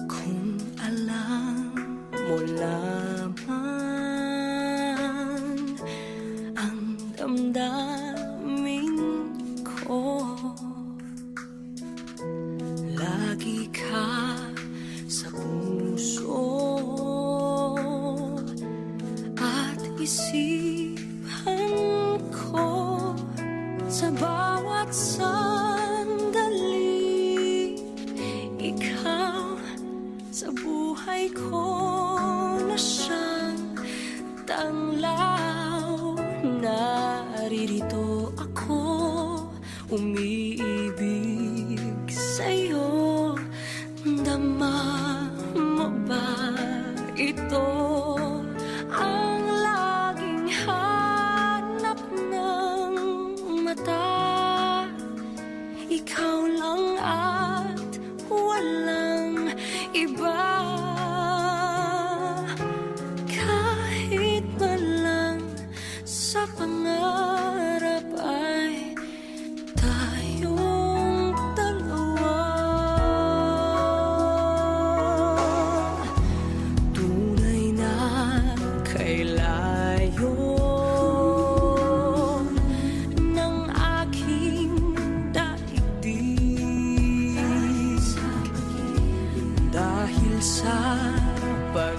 Kung alam mo lamang ang damdamin ko, lagi ka sa puso at isipan ko sa bawat sandali. Ikaw sa buhay ko na siyang tanglaw. Naririto ako, umiibig sa'yo. Dama mo ba ito? Ang laging hanap ng mata, ikaw lang at walang iba. Kahit man lang sa pangarap ay tayong dalawa. Tunay na kay layo ng aking daigdig, dahil sa pag